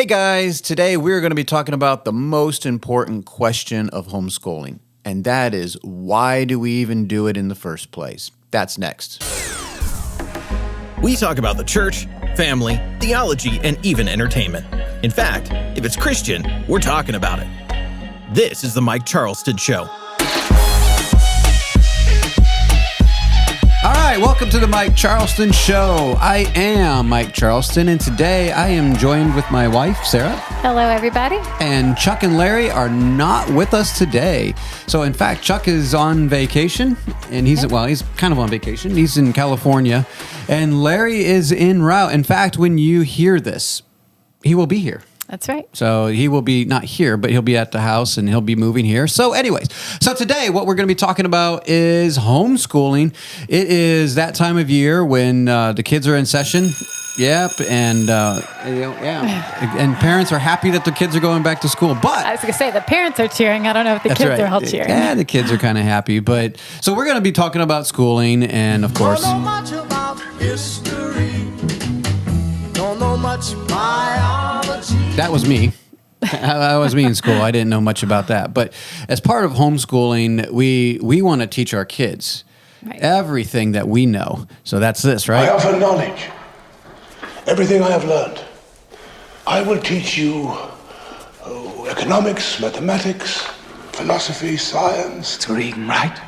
Hey guys, today we're going to be talking about the most important question of homeschooling, and that is, why do we even do it in the first place? That's next. We talk about the church, family, theology, and even entertainment. In fact, if it's Christian, we're talking about it. This is the Mike Charleston Show. All right, welcome to the Mike Charleston Show. I am Mike Charleston, and today I am joined with my wife, Sarah. Hello, everybody. And Chuck and Larry are not with us today. So, in fact, Chuck is on vacation, and he's kind of on vacation. He's in California, and Larry is en route. In fact, when you hear this, he will be here. That's right. So he will be not here, but he'll be at the house and he'll be moving here. So anyways, today what we're going to be talking about is homeschooling. It is that time of year when the kids are in session. Yep. And and parents are happy that their kids are going back to school. But I was going to say, the parents are cheering. I don't know if the kids are all cheering. Yeah, the kids are kind of happy. But so we're going to be talking about schooling and, of course, don't know much about history. Don't know much biology. That was me. That was me in school. I didn't know much about that. But as part of homeschooling, we want to teach our kids everything that we know. So that's this, right? I offer knowledge. Everything I have learned. I will teach you economics, mathematics, philosophy, science. To read and write?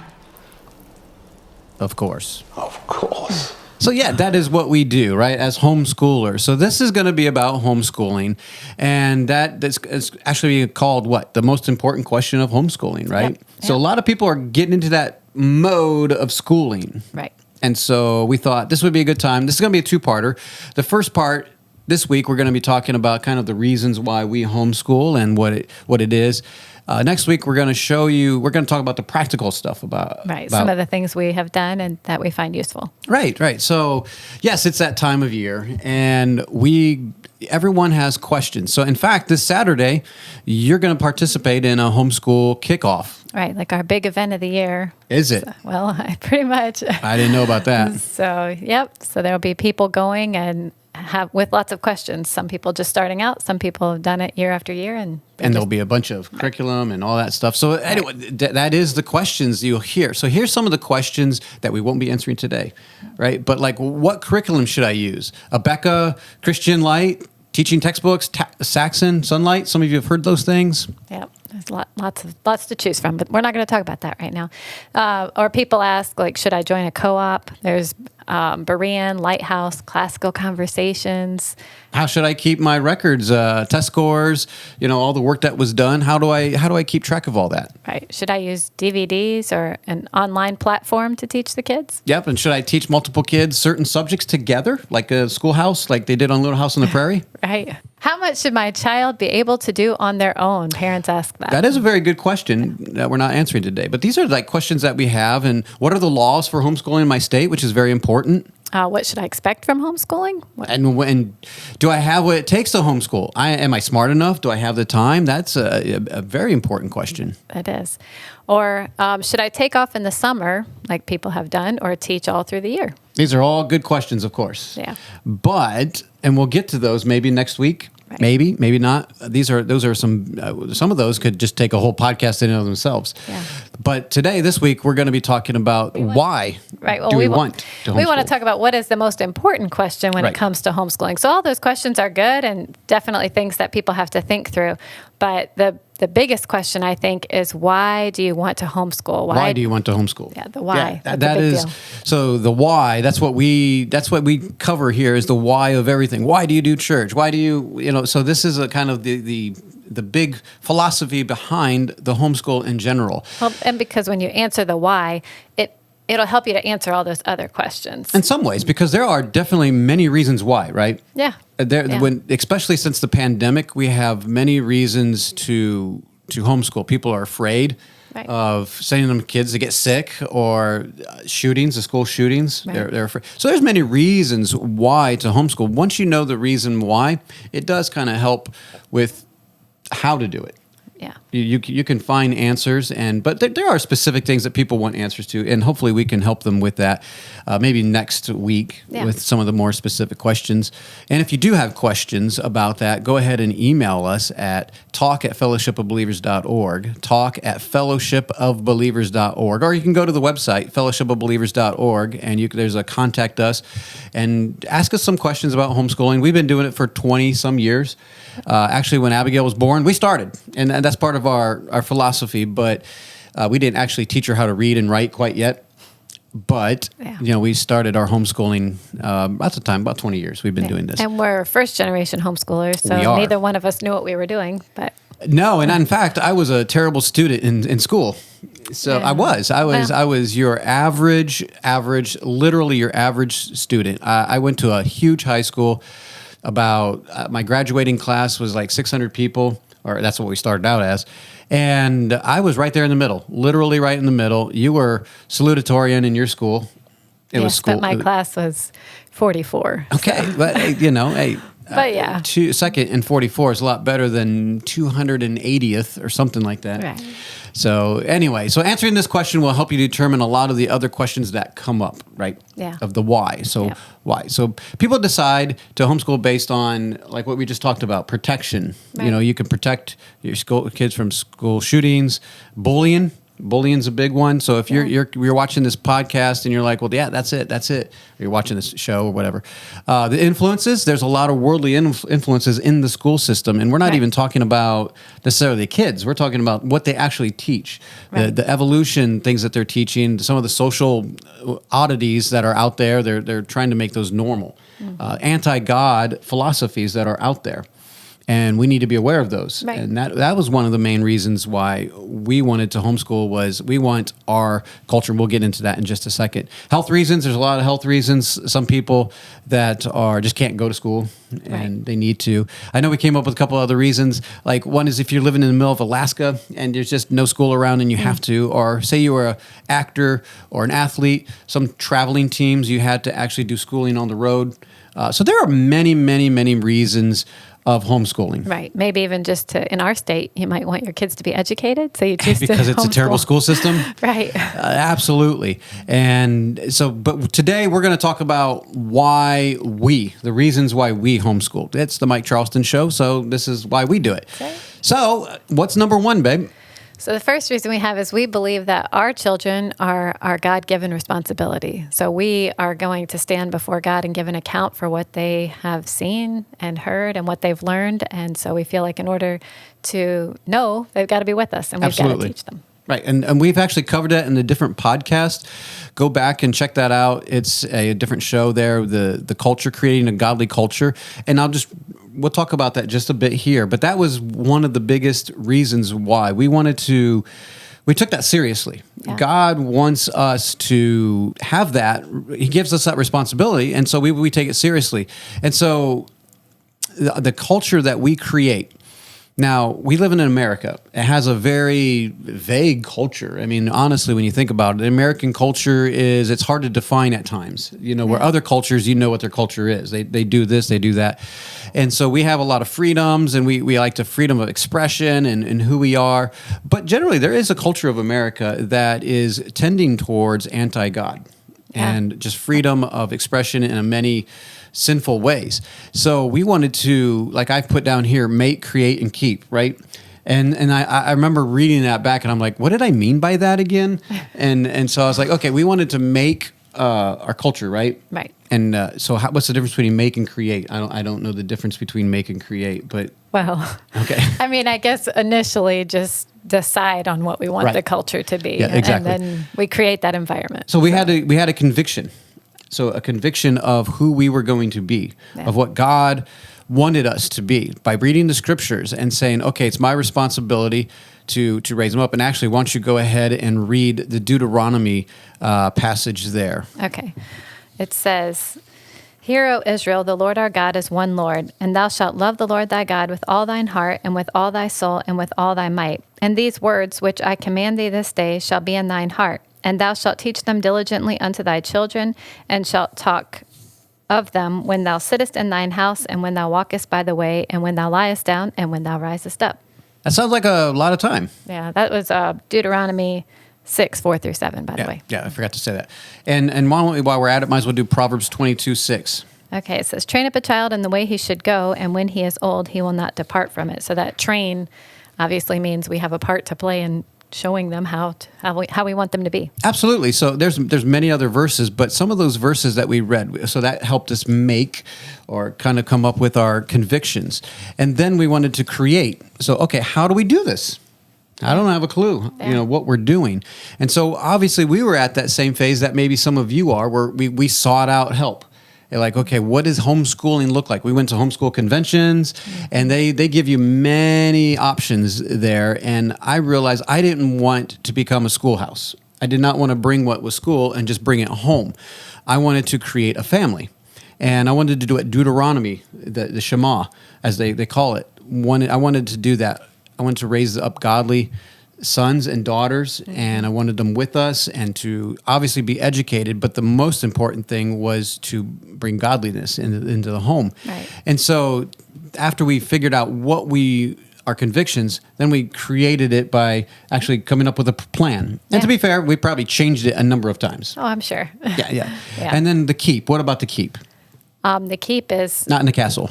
Of course. Of course. So yeah, that is what we do, right, as homeschoolers. So this is going to be about homeschooling, and it's actually called what? The most important question of homeschooling, right? Yep. So a lot of people are getting into that mode of schooling. Right. And so we thought this would be a good time. This is going to be a two-parter. The first part, this week, we're going to be talking about kind of the reasons why we homeschool and what it is. Next week, we're going to talk about the practical stuff about some of the things we have done and that we find useful. Right. So, yes, it's that time of year, and everyone has questions. So, in fact, this Saturday, you're going to participate in a homeschool kickoff. Right, like our big event of the year. Is it? So, well, pretty much. I didn't know about that. So, yep. So there'll be people going and with lots of questions. Some people just starting out. Some people have done it year after year, and there'll be a bunch of curriculum and all that stuff. So anyway, that is the questions you'll hear. So here's some of the questions that we won't be answering today, right? But like, what curriculum should I use? Abeka, Christian Light, teaching textbooks, Saxon, Sunlight. Some of you have heard those things. Yep. There's lots to choose from, but we're not going to talk about that right now. Or people ask, like, should I join a co-op? There's Berean, Lighthouse, Classical Conversations. How should I keep my records, test scores, all the work that was done? How do I keep track of all that? Right. Should I use DVDs or an online platform to teach the kids? Yep. And should I teach multiple kids certain subjects together, like a schoolhouse, like they did on Little House on the Prairie? Right. How much should my child be able to do on their own? Parents ask that. That is a very good question that we're not answering today. But these are like questions that we have. And what are the laws for homeschooling in my state, which is very important? What should I expect from homeschooling? And do I have what it takes to homeschool? Am I smart enough? Do I have the time? That's a very important question. It is. Or should I take off in the summer, like people have done, or teach all through the year? These are all good questions, of course. Yeah. And we'll get to those maybe next week. Right. Maybe not. Those are some of those could just take a whole podcast in and of themselves. Yeah. But this week, we're going to be talking about why do we want to homeschool. We want to talk about what is the most important question when it comes to homeschooling. So all those questions are good and definitely things that people have to think through. But the biggest question, I think, is why do you want to homeschool? Why do you want to homeschool? Yeah, the why. Yeah, that is deal. So the why. That's what we cover here is the why of everything. Why do you do church? Why do you So this is a kind of the big philosophy behind the homeschool in general. Well, and because when you answer the why, it'll help you to answer all those other questions. In some ways, because there are definitely many reasons why, right? Yeah. Especially since the pandemic, we have many reasons to homeschool. People are afraid of sending them kids to get sick or shootings, the school shootings. Right. They're afraid. So there's many reasons why to homeschool. Once you know the reason why, it does kind of help with how to do it. Yeah. You can find answers, but there are specific things that people want answers to, and hopefully we can help them with that maybe next week with some of the more specific questions. And if you do have questions about that, go ahead and email us at talk@fellowshipofbelievers.org, talk@fellowshipofbelievers.org, or you can go to the website, fellowshipofbelievers.org, and there's a contact us and ask us some questions about homeschooling. We've been doing it for 20-some years. Actually, when Abigail was born, we started, and that's part of our philosophy, but we didn't actually teach her how to read and write quite yet. But, we started our homeschooling at the time, about 20 years we've been doing this. And we're first-generation homeschoolers, so neither one of us knew what we were doing. But no, and in fact, I was a terrible student in school. So I was your average, literally your average student. I went to a huge high school. My graduating class was like 600 people, or that's what we started out as. And I was right there in the middle, literally right in the middle. You were salutatorian in your school. It was school. But my class was 44. Okay, so. But hey. But yeah. Second and 44 is a lot better than 280th or something like that. Right. So anyway, answering this question will help you determine a lot of the other questions that come up, right? Yeah. Of the why. So why? So people decide to homeschool based on like what we just talked about, protection. Right. You can protect your kids from school shootings, bullying. Bullying's a big one. So if you're watching this podcast and you're like, well, yeah, that's it. Or you're watching this show or whatever. The influences, there's a lot of worldly influences in the school system. And we're not even talking about necessarily the kids. We're talking about what they actually teach, the evolution things that they're teaching, some of the social oddities that are out there. They're trying to make those normal. Anti-God philosophies that are out there. And we need to be aware of those. Right. And that was one of the main reasons why we wanted to homeschool was we want our culture. And we'll get into that in just a second. Health reasons. There's a lot of health reasons. Some people that just can't go to school and they need to. I know we came up with a couple other reasons. Like one is if you're living in the middle of Alaska and there's just no school around and you have to, or say you were an actor or an athlete, some traveling teams, you had to actually do schooling on the road. So there are many, many, many reasons of homeschooling. Right. Maybe even just in our state, you might want your kids to be educated. So you choose because it's a terrible school system. Right. Absolutely. And so, but today we're going to talk about the reasons why we homeschooled. It's the Mike Charleston Show. So this is why we do it. Okay. So what's number one, babe? So the first reason we have is we believe that our children are our God-given responsibility. So we are going to stand before God and give an account for what they have seen and heard and what they've learned. And so we feel like in order to know, they've got to be with us and we've got to teach them. Right. And we've actually covered that in a different podcast. Go back and check that out. It's a different show there, the culture, creating a godly culture. And we'll talk about that just a bit here. But that was one of the biggest reasons why we took that seriously. Yeah. God wants us to have that. He gives us that responsibility. And so we take it seriously. And so the culture that we create. Now, we live in America. It has a very vague culture. I mean, honestly, when you think about it, the American culture it's hard to define at times. Where other cultures, what their culture is. They do this, they do that. And so we have a lot of freedoms, and we like the freedom of expression and who we are. But generally, there is a culture of America that is tending towards anti-God and just freedom of expression in many sinful ways. So we wanted to, like I've put down here, make, create, and keep, right? And I remember reading that back, and I'm like, what did I mean by that again? And so I was like, okay, we wanted to make our culture, right? Right. And so what's the difference between make and create? I don't know the difference between make and create, but... Well, okay. I mean, I guess initially just decide on what we want the culture to be. Yeah, exactly. And then we create that environment. So we had a conviction. So a conviction of who we were going to be, of what God wanted us to be by reading the scriptures and saying, okay, it's my responsibility to raise them up. And actually, why don't you go ahead and read the Deuteronomy passage there? Okay. It says, "Hear, O Israel, the Lord our God is one Lord, and thou shalt love the Lord thy God with all thine heart and with all thy soul and with all thy might. And these words which I command thee this day shall be in thine heart. And thou shalt teach them diligently unto thy children, and shalt talk of them when thou sittest in thine house, and when thou walkest by the way, and when thou liest down, and when thou risest up." That sounds like a lot of time. Yeah, that was Deuteronomy 6, 4 through 7, by the way. Yeah, I forgot to say that. And while we're at it, might as well do Proverbs 22:6. Okay, it says, train up a child in the way he should go, and when he is old, he will not depart from it. So that train obviously means we have a part to play in showing them how we want them to be. Absolutely. So there's many other verses, but some of those verses that we read, so that helped us make or kind of come up with our convictions. And then we wanted to create. So, okay, how do we do this? I don't have a clue, what we're doing. And so obviously we were at that same phase that maybe some of you are, where we sought out help. They're like, okay, what does homeschooling look like? We went to homeschool conventions, and they give you many options there. And I realized I didn't want to become a schoolhouse. I did not want to bring what was school and just bring it home. I wanted to create a family. And I wanted to do it Deuteronomy, the Shema, as they call it. I wanted to do that. I wanted to raise up godly sons and daughters, and I wanted them with us and to obviously be educated. But the most important thing was to bring godliness into the home. Right. And so after we figured out what our convictions, then we created it by actually coming up with a plan. And to be fair, we probably changed it a number of times. Oh, I'm sure. Yeah. And then the keep. What about the keep? The keep is... Not in the castle.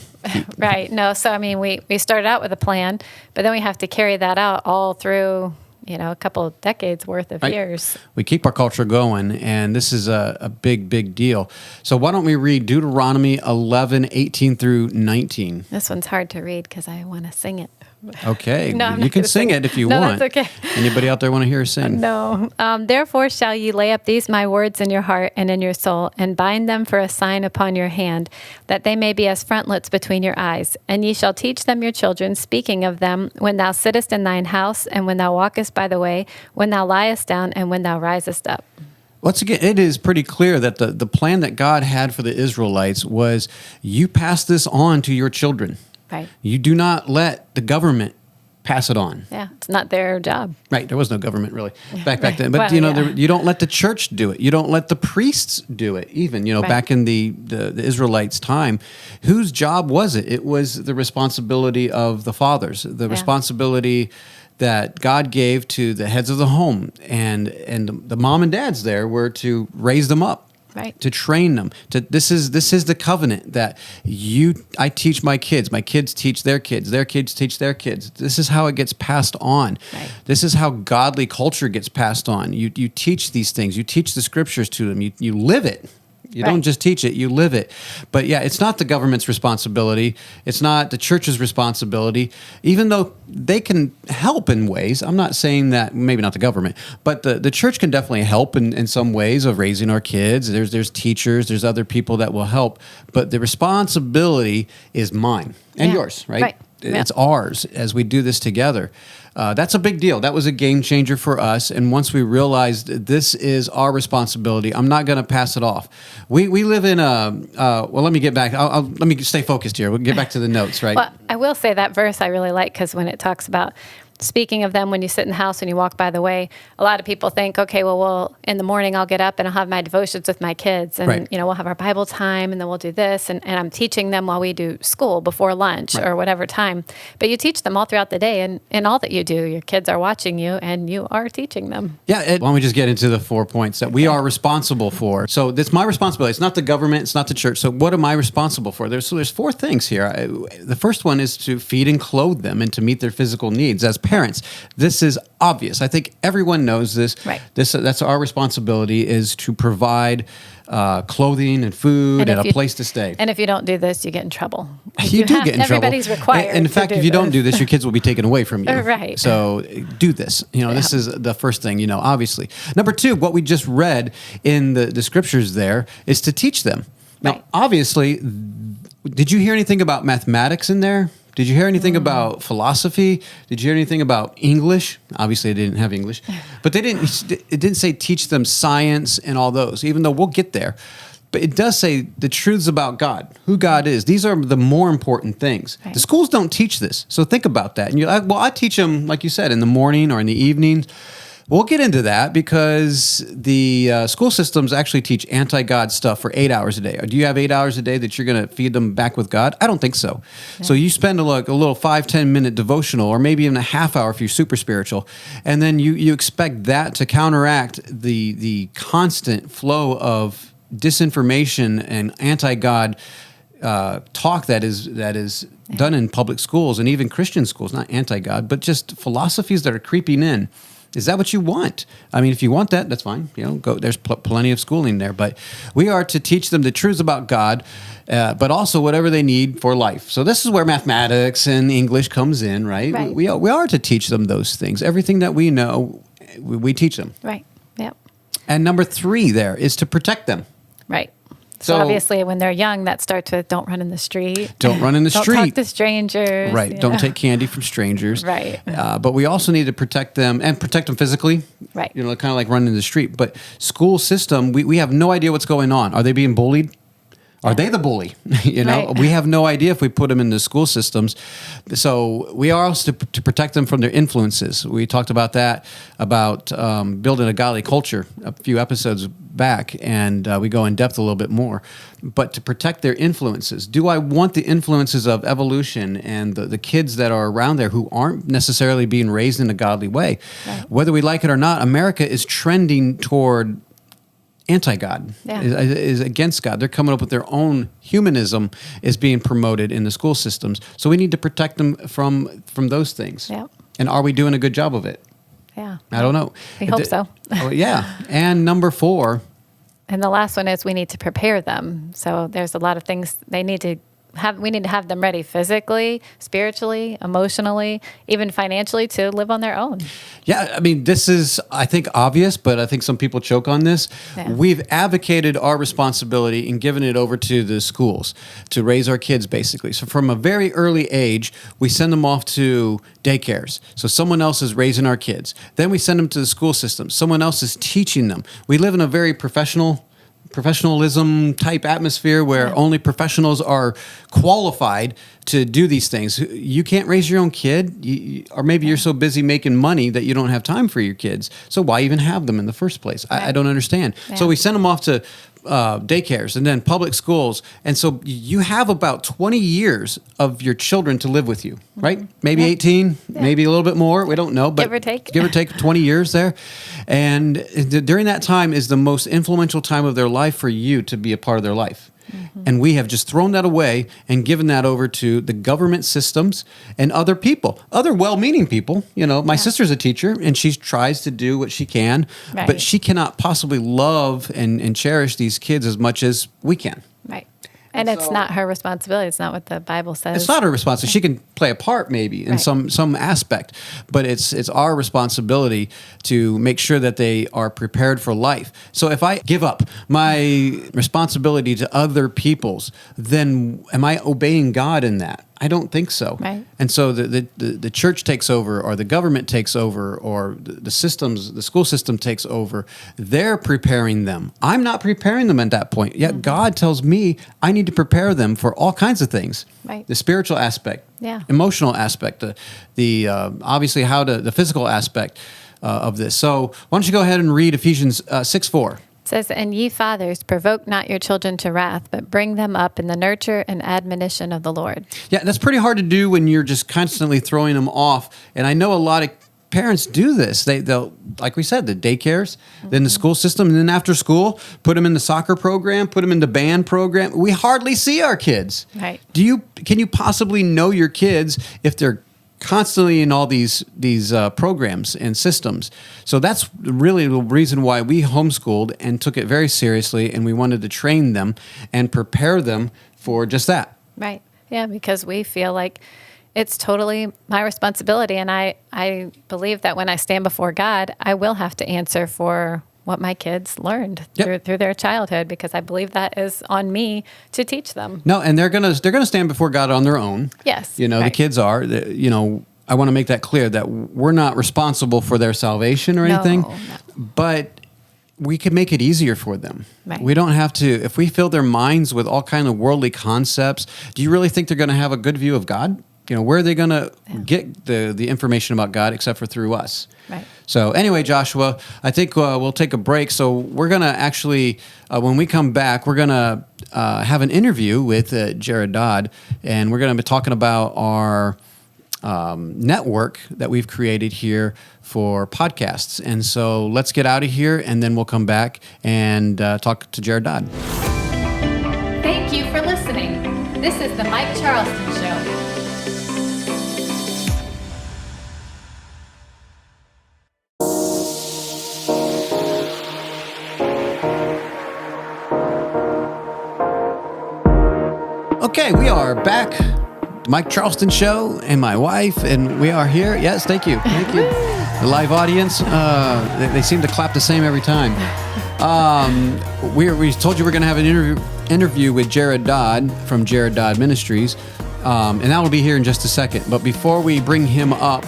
Right. No, so I mean, we started out with a plan, but then we have to carry that out all through, a couple of decades worth of years. We keep our culture going, and this is a big, big deal. So why don't we read Deuteronomy 11:18 through 19? This one's hard to read because I want to sing it. Okay. No, you can sing it if you want. That's okay. Anybody out there want to hear her sing? No. Therefore shall ye lay up these my words in your heart and in your soul, and bind them for a sign upon your hand, that they may be as frontlets between your eyes. And ye shall teach them your children, speaking of them, when thou sittest in thine house, and when thou walkest by the way, when thou liest down, and when thou risest up. Once again, it is pretty clear that the plan that God had for the Israelites was, you pass this on to your children. Right. You do not let the government pass it on. Yeah, it's not their job. Right. There was no government really back then. But, Well, you don't let the church do it. You don't let the priests do it even, back in the Israelites' time. Whose job was it? It was the responsibility of the fathers, the responsibility that God gave to the heads of the home. And the mom and dads there were to raise them up. Right. To train them. This is the covenant that I teach my kids teach their kids teach their kids. This is how it gets passed on. Right. This is how godly culture gets passed on. You teach these things. You teach the scriptures to them. You live it. You don't just teach it, you live it. But yeah, it's not the government's responsibility. It's not the church's responsibility, even though they can help in ways. I'm not saying that, maybe not the government, but the church can definitely help in some ways of raising our kids. There's teachers, there's other people that will help. But the responsibility is mine and yours, right? Right. It's ours as we do this together. That's a big deal. That was a game changer for us. And once we realized this is our responsibility, I'm not going to pass it off. We live in let me get back. Let me stay focused here. We'll get back to the notes, right? Well, I will say that verse I really like, because when it talks about speaking of them when you sit in the house and you walk by the way, a lot of people think, okay, well, in the morning I'll get up and I'll have my devotions with my kids, and we'll have our Bible time, and then we'll do this, and I'm teaching them while we do school before lunch or whatever time. But you teach them all throughout the day, and in all that you do, your kids are watching you, and you are teaching them. Yeah, why don't we just get into the 4 points that we are responsible for? So it's my responsibility. It's not the government. It's not the church. So what am I responsible for? There's 4 things here. The first one is to feed and clothe them and to meet their physical needs as parents. This is obvious. I think everyone knows this. Right. That's our responsibility, is to provide clothing and food and a place to stay. And if you don't do this, you get in trouble. You do get in trouble. Everybody's required. And in fact, if you don't do this, your kids will be taken away from you. Right. So do this. This is the first thing, obviously. Number 2, what we just read in the scriptures there is to teach them. Now, obviously, did you hear anything about mathematics in there? Did you hear anything about philosophy? Did you hear anything about English? Obviously, they didn't have English. But it didn't say teach them science and all those, even though we'll get there. But it does say the truths about God, who God is. These are the more important things. Right. The schools don't teach this. So think about that. And you're like, well, I teach them, like you said, in the morning or in the evening. We'll get into that because the school systems actually teach anti-God stuff for 8 hours a day. Do you have 8 hours a day that you're going to feed them back with God? I don't think so. Yeah. So you spend a little 5-10 minute devotional, or maybe even a half hour if you're super spiritual, and then you expect that to counteract the constant flow of disinformation and anti-God talk that is done in public schools and even Christian schools, not anti-God, but just philosophies that are creeping in. Is that what you want? I mean, if you want that, that's fine. Go. There's plenty of schooling there, but we are to teach them the truths about God, but also whatever they need for life. So this is where mathematics and English comes in, right? We are to teach them those things. Everything that we know, we teach them. Right. Yep. And number 3 there is to protect them. Right. So obviously, when they're young, that starts with don't run in the street. Don't run in the street. Don't talk to strangers. Right. Don't take candy from strangers. Right. But we also need to protect them physically. Right. Kind of like running in the street. But school system, we have no idea what's going on. Are they being bullied? Are they the bully? Right. We have no idea if we put them in the school systems. So we are also to protect them from their influences. We talked about that, about building a godly culture a few episodes back, and we go in depth a little bit more. But to protect their influences. Do I want the influences of evolution and the kids that are around there who aren't necessarily being raised in a godly way? Right. Whether we like it or not, America is trending toward anti-God, is against God. They're coming up with their own humanism is being promoted in the school systems. So we need to protect them from those things. Yeah. And are we doing a good job of it? Yeah. I don't know. We hope so. Yeah. And number 4. And the last one is we need to prepare them. So there's a lot of things they need to have. We need to have them ready physically, spiritually, emotionally, even financially to live on their own. Yeah, I mean, this is, I think, obvious, but I think some people choke on this. Yeah. We've advocated our responsibility and given it over to the schools to raise our kids, basically. So from a very early age, we send them off to daycares. So someone else is raising our kids. Then we send them to the school system. Someone else is teaching them. We live in a very professionalism type atmosphere where only professionals are qualified to do these things. You can't raise your own kid, or maybe you're so busy making money that you don't have time for your kids. So why even have them in the first place? I don't understand. Yeah. So we send them off to daycares and then public schools. And so you have about 20 years of your children to live with you, right? Maybe 18, maybe a little bit more. We don't know, but give or take 20 years there. And during that time is the most influential time of their life for you to be a part of their life. Mm-hmm. And we have just thrown that away and given that over to the government systems and other people, other well-meaning people. My sister's a teacher and she tries to do what she can, but she cannot possibly love and cherish these kids as much as we can. Right. And it's not her responsibility. It's not what the Bible says. It's not her responsibility. She can play a part maybe in some aspect, but it's our responsibility to make sure that they are prepared for life. So if I give up my responsibility to other people's, then am I obeying God in that? I don't think so. Right. And so the church takes over, or the government takes over, or the school system takes over. They're preparing them. I'm not preparing them at that point. Yet God tells me I need to prepare them for all kinds of things. Right. The spiritual aspect, emotional aspect, the obviously the physical aspect of this. So why don't you go ahead and read Ephesians 6:4. It says, "And ye fathers, provoke not your children to wrath, but bring them up in the nurture and admonition of the Lord." Yeah, that's pretty hard to do when you're just constantly throwing them off. And I know a lot of parents do this. They'll, like we said, the daycares, then the school system, and then after school, put them in the soccer program, put them in the band program. We hardly see our kids. Right. Can you possibly know your kids if they're constantly in all these programs and systems? So that's really the reason why we homeschooled and took it very seriously, and we wanted to train them and prepare them for just that. Right. Yeah, because we feel like it's totally my responsibility, and I believe that when I stand before God, I will have to answer for what my kids learned through their childhood, because I believe that is on me to teach them. No, and they're gonna stand before God on their own. Yes, the kids are. I want to make that clear that we're not responsible for their salvation or anything, but we can make it easier for them. Right. We don't have to. If we fill their minds with all kind of worldly concepts, do you really think they're going to have a good view of God? where are they going to get the information about God except for through us? Right. So anyway, Joshua, I think we'll take a break. So we're going to actually, when we come back, we're going to have an interview with Jared Dodd, and we're going to be talking about our network that we've created here for podcasts. And so let's get out of here, and then we'll come back and talk to Jared Dodd. Thank you for listening. This is the Mike Charleston Show. Okay, we are back. Mike Charleston Show and my wife, and we are here. Yes, thank you. The live audience, they seem to clap the same every time. We told you we're going to have an interview with Jared Dodd from Jared Dodd Ministries, and that will be here in just a second. But before we bring him up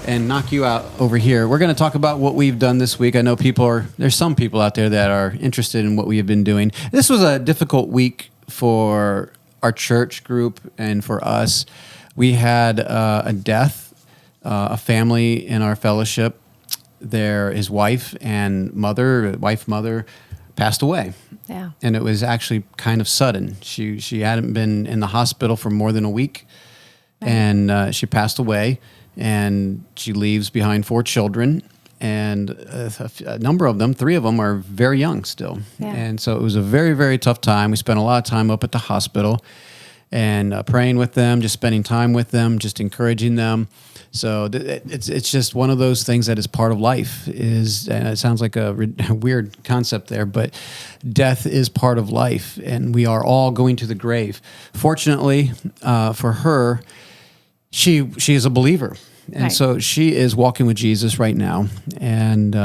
and knock you out over here, we're going to talk about what we've done this week. I know there's some people out there that are interested in what we have been doing. This was a difficult week for our church group and for us. We had a death, a family in our fellowship. His wife mother passed away. Yeah. And it was actually kind of sudden. She hadn't been in the hospital for more than a week, and she passed away, and she leaves behind 4 children. And a number of them, 3 of them, are very young still. Yeah. And so it was a very, very tough time. We spent a lot of time up at the hospital and praying with them, just spending time with them, just encouraging them. So it's just one of those things that is part of life. And it sounds like a weird concept there, but death is part of life, and we are all going to the grave. Fortunately for her, she is a believer. And right. So she is walking with Jesus right now, and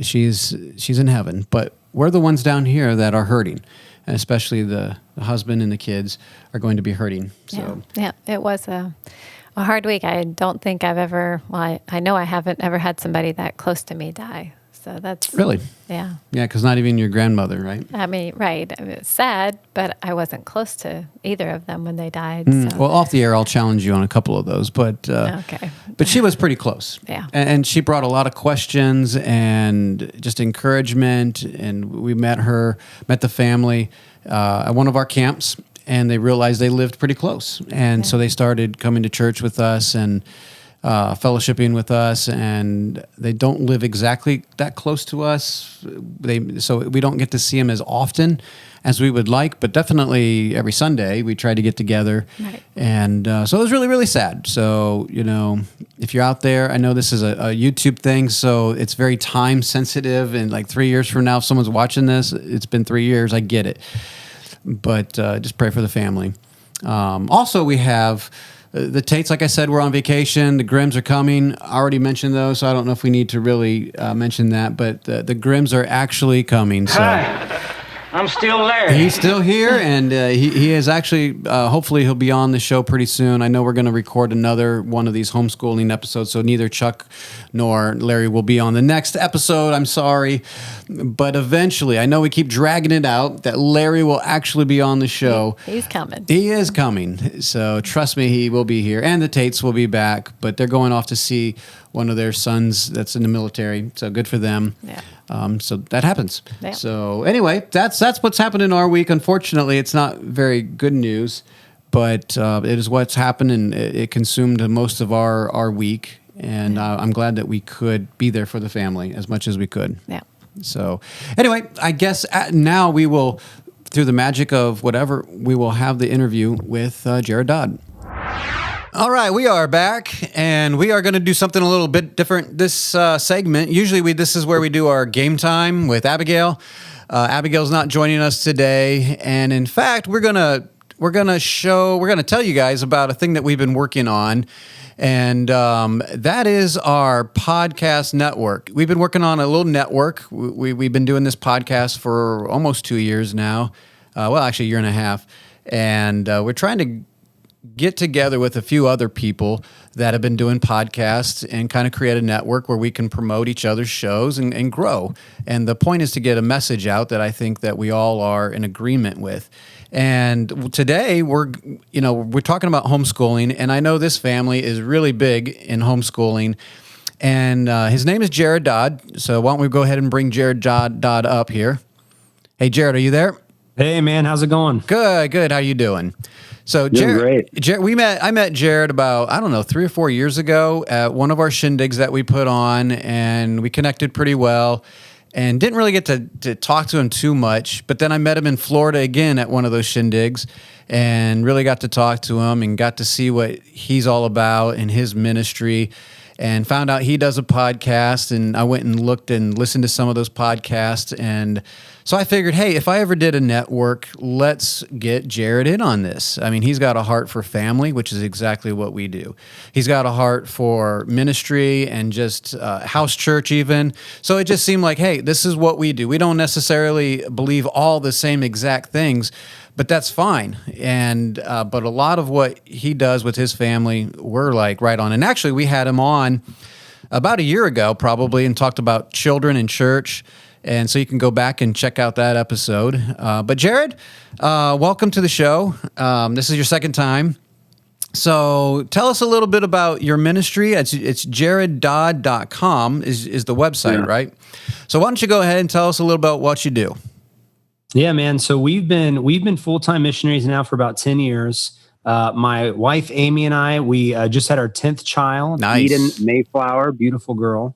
she's in heaven. But we're the ones down here that are hurting, and especially the husband and the kids are going to be hurting. So yeah, it was a hard week. I don't think I've ever. Well, I know I haven't ever had somebody that close to me die. So that's really, yeah, because not even your grandmother, right? I mean, right. I mean, it's sad, but I wasn't close to either of them when they died. So. Well, off the air, I'll challenge you on a couple of those, but okay. But she was pretty close. Yeah. And she brought a lot of questions and just encouragement. And we met the family at one of our camps, and they realized they lived pretty close. And so they started coming to church with us and fellowshipping with us, and they don't live exactly that close to us. So we don't get to see them as often as we would like, but definitely every Sunday we try to get together. Right. And so it was really, really sad. So, if you're out there, I know this is a YouTube thing, so it's very time sensitive, and like 3 years from now, if someone's watching this, it's been 3 years, I get it. But just pray for the family. Also, we have the Tates, like I said, we're on vacation. The Grimms are coming. I already mentioned those, so I don't know if we need to really mention that, but the Grimms are actually coming. So. Hi, I'm still Larry. He's still here, and he is actually, hopefully he'll be on the show pretty soon. I know we're going to record another one of these homeschooling episodes, so neither Chuck nor Larry will be on the next episode. I'm sorry. But eventually, I know we keep dragging it out, that Larry will actually be on the show. He's coming. He is coming. So trust me, he will be here. And the Tates will be back, but they're going off to see one of their sons that's in the military. So good for them. Yeah. So that happens. Yeah. So anyway, that's what's happened in our week. Unfortunately, it's not very good news, but it is what's happened, and it consumed most of our week. And I'm glad that we could be there for the family as much as we could. Yeah. So anyway, I guess now we will, through the magic of whatever, we will have the interview with Jared Dodd. All right, we are back, and we are going to do something a little bit different this segment. Usually this is where we do our game time with Abigail. Abigail's not joining us today, and in fact, we're going to tell you guys about a thing that we've been working on, and that is our podcast network. We've been working on a little network. We've been doing this podcast for almost 2 years now. Well, actually, a year and a half, and we're trying to get together with a few other people that have been doing podcasts and kind of create a network where we can promote each other's shows and grow. And the point is to get a message out that I think that we all are in agreement with. And today we're talking about homeschooling, and I know this family is really big in homeschooling. And his name is Jared Dodd. So why don't we go ahead and bring Jared Dodd up here? Hey, Jared, are you there? Hey, man, how's it going? Good. How you doing? So, Jared, I met Jared about, 3 or 4 years ago at one of our shindigs that we put on, and we connected pretty well. And didn't really get to talk to him too much. But then I met him in Florida again at one of those shindigs and really got to talk to him and got to see what he's all about in his ministry, and found out he does a podcast. And I went and looked and listened to some of those podcasts. And so I figured, hey, if I ever did a network, let's get Jared in on this. I mean, he's got a heart for family, which is exactly what we do. He's got a heart for ministry and just house church even. So it just seemed like, hey, this is what we do. We don't necessarily believe all the same exact things, but that's fine. And but a lot of what he does with his family, we're like right on. And actually, we had him on about a year ago probably and talked about children in church. And so you can go back and check out that episode. But Jared, welcome to the show. This is your second time. So tell us a little bit about your ministry. It's jareddodd.com is the website, right? So why don't you go ahead and tell us a little about what you do? Yeah, man. So we've been full-time missionaries now for about 10 years. My wife, Amy, and I, we just had our 10th child, Nice. Eden Mayflower, beautiful girl.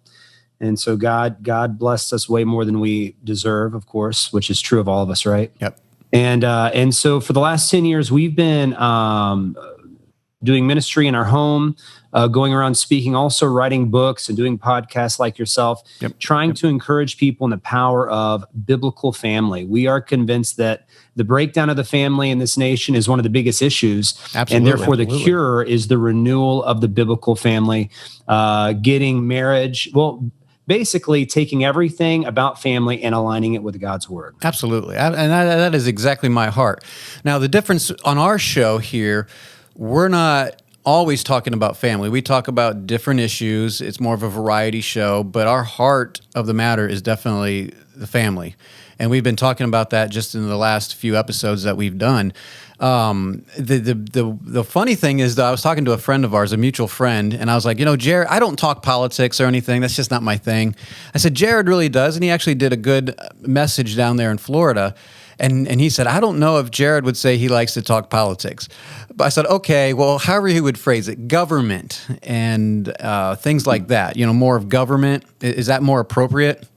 And so God blessed us way more than we deserve, of course, which is true of all of us, right? Yep. And so for the last 10 years, we've been doing ministry in our home, going around speaking, also writing books and doing podcasts like yourself, trying to encourage people in the power of biblical family. We are convinced that the breakdown of the family in this nation is one of the biggest issues. Absolutely. And therefore the cure is the renewal of the biblical family, getting marriage. Well, basically taking everything about family and aligning it with God's word. Absolutely. And that is exactly my heart. Now, the difference on our show here, we're not always talking about family. We talk about different issues. It's more of a variety show, but our heart of the matter is definitely the family. And we've been talking about that just in the last few episodes that we've done. The funny thing is that I was talking to a friend of ours, a mutual friend, and I was like, Jared, I don't talk politics or anything. That's just not my thing. I said, Jared really does. And he actually did a good message down there in Florida. And he said, I don't know if Jared would say he likes to talk politics. But I said, okay, well, however he would phrase it, government and things like that, more of government. Is that more appropriate?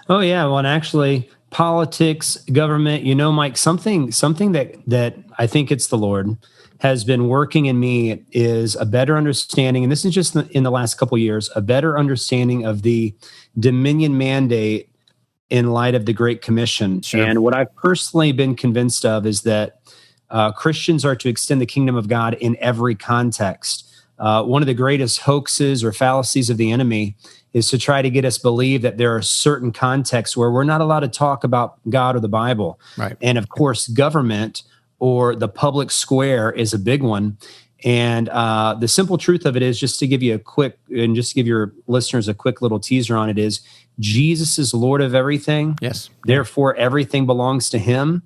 Oh, yeah. Well, and actually, politics, government, Mike, something that I think it's the Lord has been working in me is a better understanding, and this is just in the last couple of years, a better understanding of the dominion mandate in light of the Great Commission. Sure. And what I've personally been convinced of is that Christians are to extend the kingdom of God in every context. One of the greatest hoaxes or fallacies of the enemy is to try to get us believe that there are certain contexts where we're not allowed to talk about God or the Bible. Right. And of course, government or the public square is a big one. And the simple truth of it is, just to give you just to give your listeners a quick little teaser on it, is Jesus is Lord of everything. Yes. Therefore, everything belongs to him.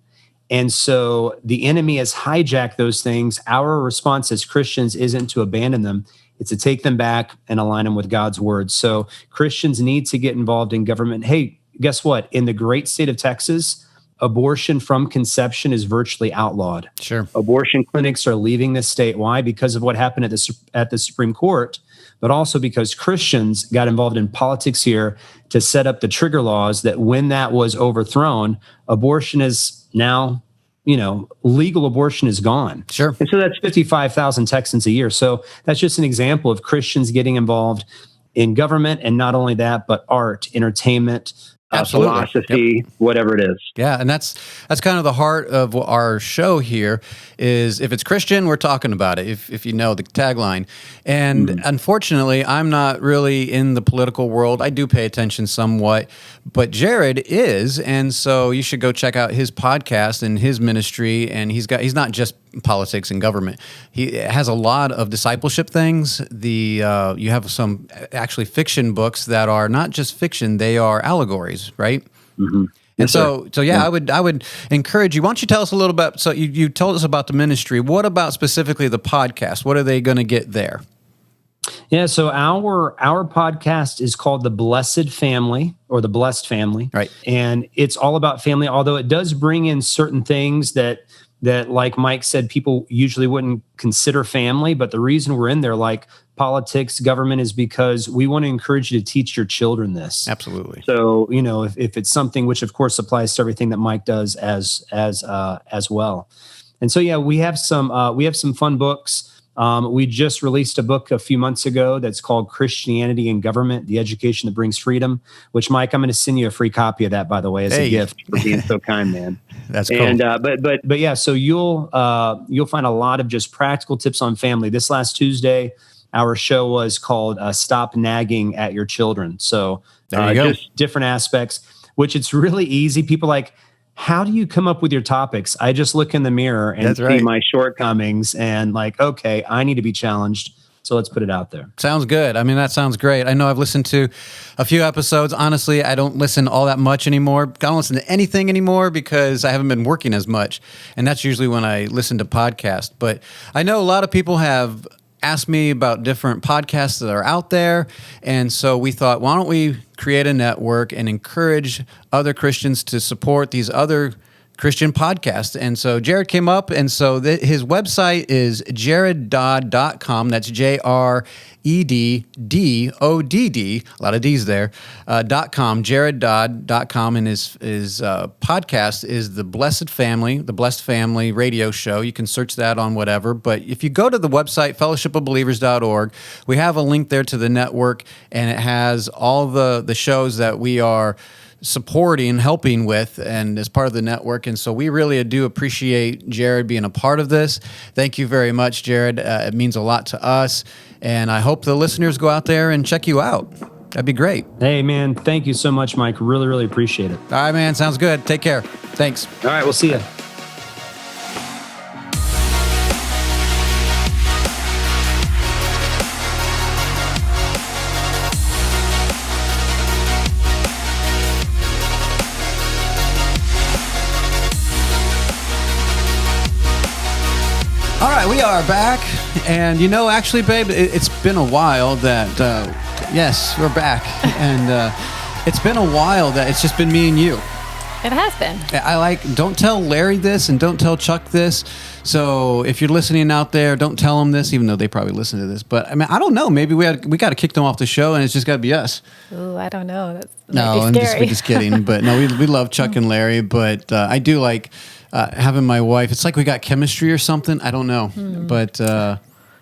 And so the enemy has hijacked those things. Our response as Christians isn't to abandon them. It's to take them back and align them with God's word. So Christians need to get involved in government. Hey, guess what? In the great state of Texas, abortion from conception is virtually outlawed. Sure. Abortion clinics are leaving the state. Why? Because of what happened at the Supreme Court, but also because Christians got involved in politics here to set up the trigger laws that when that was overthrown, abortion is now, legal abortion is gone. Sure. And so that's 55,000 Texans a year. So that's just an example of Christians getting involved in government, and not only that, but art, entertainment, philosophy, whatever it is. Yeah, and that's kind of the heart of our show here is, if it's Christian, we're talking about it, if you know the tagline. And unfortunately, I'm not really in the political world. I do pay attention somewhat, but Jared is, and so you should go check out his podcast and his ministry, and he's not just politics and government. He has a lot of discipleship things. You have some actually fiction books that are not just fiction, they are allegories, right? Mm-hmm. And so yeah, I would encourage you. Why don't you tell us a little bit? So you told us about the ministry. What about specifically the podcast? What are they going to get there? Yeah, so our podcast is called The Blessed Family, or The Blessed Family. Right. And it's all about family, although it does bring in certain things that like Mike said, people usually wouldn't consider family. But the reason we're in there, like politics, government, is because we want to encourage you to teach your children this. Absolutely. So, if it's something, which of course applies to everything that Mike does as well. And so, yeah, we have some fun books. We just released a book a few months ago that's called Christianity and Government, The Education That Brings Freedom, which, Mike, I'm going to send you a free copy of that, by the way, as a gift for being so kind, man. That's cool. And, but yeah, so you'll find a lot of just practical tips on family. This last Tuesday, our show was called Stop Nagging at Your Children. So just different aspects, which it's really easy. People like, how do you come up with your topics? I just look in the mirror and see my shortcomings and like, okay, I need to be challenged. So let's put it out there. Sounds good. I mean, that sounds great. I know I've listened to a few episodes. Honestly, I don't listen all that much anymore. I don't listen to anything anymore because I haven't been working as much. And that's usually when I listen to podcasts. But I know a lot of people have asked me about different podcasts that are out there. And so we thought, why don't we create a network and encourage other Christians to support these other Christian podcasts? And so Jared came up, and so his website is jareddodd.com. That's JREDDODD, a lot of D's there, .com, jareddodd.com. And his podcast is The Blessed Family radio show. You can search that on whatever. But if you go to the website, fellowshipofbelievers.org, we have a link there to the network, and it has all the shows that we are supporting, helping with, and as part of the network. And so we really do appreciate Jared being a part of this. Thank you very much, Jared. It means a lot to us. And I hope the listeners go out there and check you out. That'd be great. Hey, man. Thank you so much, Mike. Really, really appreciate it. All right, man. Sounds good. Take care. Thanks. All right. We'll see you. All right, we are back. And actually, babe, it's been a while that, yes, we're back. And it's been a while that it's just been me and you. It has been. Don't tell Larry this and don't tell Chuck this. So if you're listening out there, don't tell them this, even though they probably listen to this. But I mean, I don't know. Maybe we got to kick them off the show, and it's just got to be us. Ooh, I don't know. I'm just kidding. But no, we love Chuck and Larry. But I do like having my wife. It's like we got chemistry or something. I don't know. But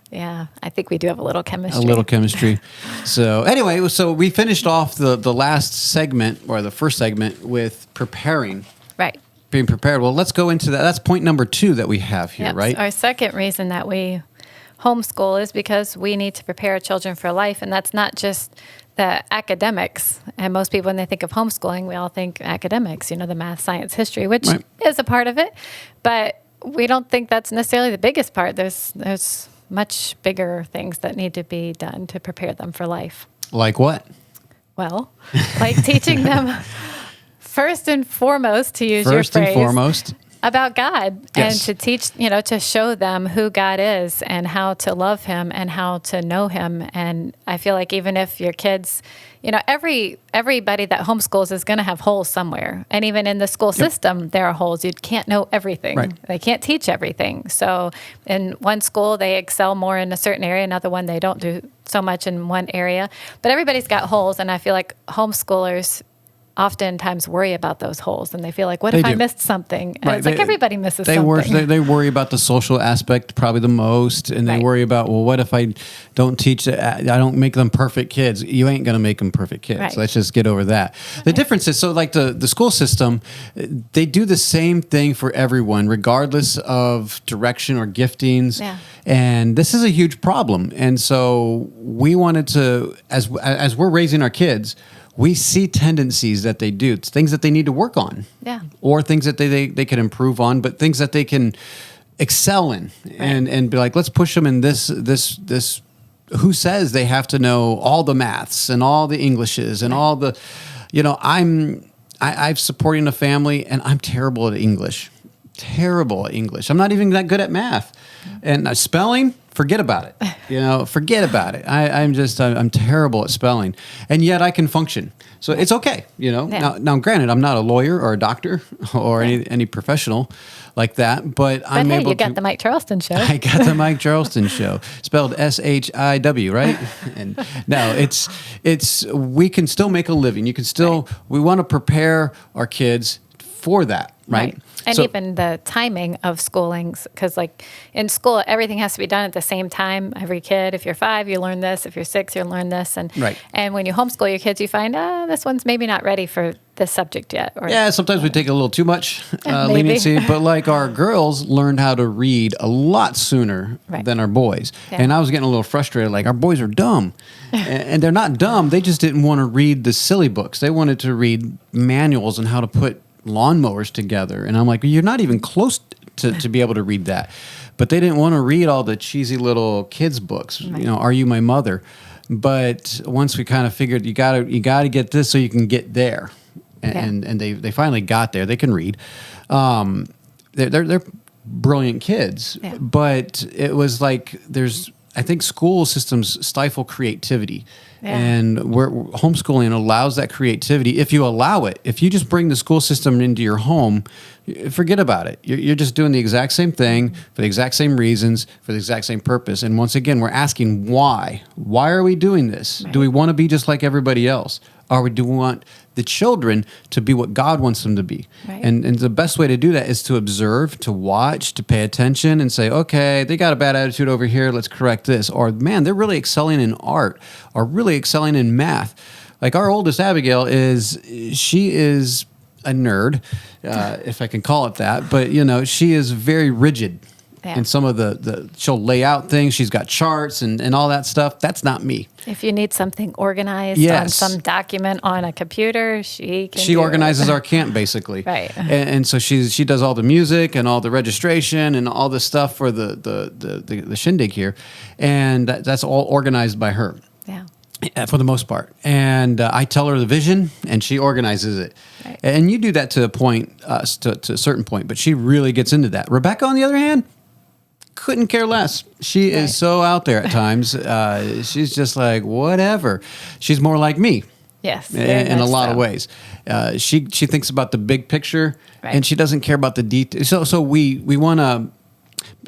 yeah, I think we do have a little chemistry. So anyway, so we finished off the last segment, or the first segment, with preparing. Right. Being prepared. Well, let's go into that. That's point number 2 that we have here, right? Our second reason that we homeschool is because we need to prepare our children for life. And that's not just the academics. And most people, when they think of homeschooling, we all think academics, the math, science, history, which is a part of it. But we don't think that's necessarily the biggest part. There's much bigger things that need to be done to prepare them for life. Like what? Well, like teaching them first and foremost, to use your phrase, about God, and to teach, to show them who God is and how to love him and how to know him. And I feel like even if your kids, everybody that homeschools is going to have holes somewhere. And even in the school system, there are holes. You can't know everything. Right. They can't teach everything. So in one school, they excel more in a certain area. Another one, they don't do so much in one area. But everybody's got holes. And I feel like homeschoolers oftentimes worry about those holes, and they feel like, what if I missed something? And it's like everybody misses something. They worry about the social aspect probably the most, and they worry about, well, what if I don't teach, I don't make them perfect kids? You ain't going to make them perfect kids. Right. Let's just get over that. The difference is, so like the school system, they do the same thing for everyone, regardless of direction or giftings. Yeah. And this is a huge problem. And so we wanted to, as we're raising our kids, we see tendencies that they do. It's things that they need to work on. Yeah. Or things that they can improve on, but things that they can excel in. And be like, let's push them in this. Who says they have to know all the maths and all the Englishes and all the, I'm supporting a family, and I'm terrible at English. Terrible at English. I'm not even that good at math. And spelling, forget about it. Forget about it. I'm terrible at spelling. And yet I can function. So it's okay, Yeah. Now, granted, I'm not a lawyer or a doctor or any professional like that, but I'm able to. You got the Mike Charleston show. I got the Mike Charleston show, spelled SHIW, right? And no, it's we can still make a living. You can still. We want to prepare our kids for that, right? And even the timing of schoolings, because like in school, everything has to be done at the same time. Every kid, if you're 5, you learn this. If you're 6, you learn this. And when you homeschool your kids, you find, this one's maybe not ready for this subject yet. Or, sometimes we take a little too much leniency, but like our girls learned how to read a lot sooner than our boys. Yeah. And I was getting a little frustrated, like our boys are dumb. And they're not dumb. They just didn't want to read the silly books. They wanted to read manuals on how to put lawnmowers together, and I'm like, you're not even close to be able to read that. But they didn't want to read all the cheesy little kids books. Are You My Mother? But once we kind of figured you got to get this so you can get there, and they finally got there. They can read. They're brilliant kids, but it was like I think school systems stifle creativity. And homeschooling allows that creativity if you allow it. If you just bring the school system into your home, forget about it. You're just doing the exact same thing for the exact same reasons, for the exact same purpose. And once again, we're asking why. Why are we doing this? Right. Do we want to be just like everybody else? Or do we want the children to be what God wants them to be? Right. And the best way to do that is to observe, to watch, to pay attention and say, okay, they got a bad attitude over here, let's correct this. Or, man, they're really excelling in art or really excelling in math. Like our oldest, Abigail, she is a nerd, if I can call it that. But, she is very rigid. Yeah. And some of she'll lay out things. She's got charts and all that stuff. That's not me. If you need something organized on some document on a computer, she organizes our camp, basically. Right. And so she does all the music and all the registration and all the stuff for the shindig here. And that's all organized by her. Yeah. For the most part. And I tell her the vision, and she organizes it. Right. And you do that to a point, to a certain point, but she really gets into that. Rebecca, on the other hand, couldn't care less. She is so out there at times. She's just like, whatever. She's more like me. Yes. In a lot of ways. She thinks about the big picture, and she doesn't care about the details. So we want to,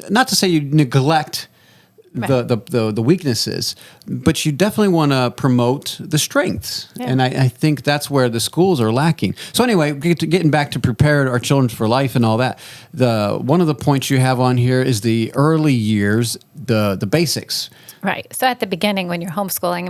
not to say you neglect the weaknesses, but you definitely want to promote the strengths. Yeah. And I think that's where the schools are lacking. So anyway, getting back to prepare our children for life and all that, one of the points you have on here is the early years, the basics. Right. So at the beginning when you're homeschooling,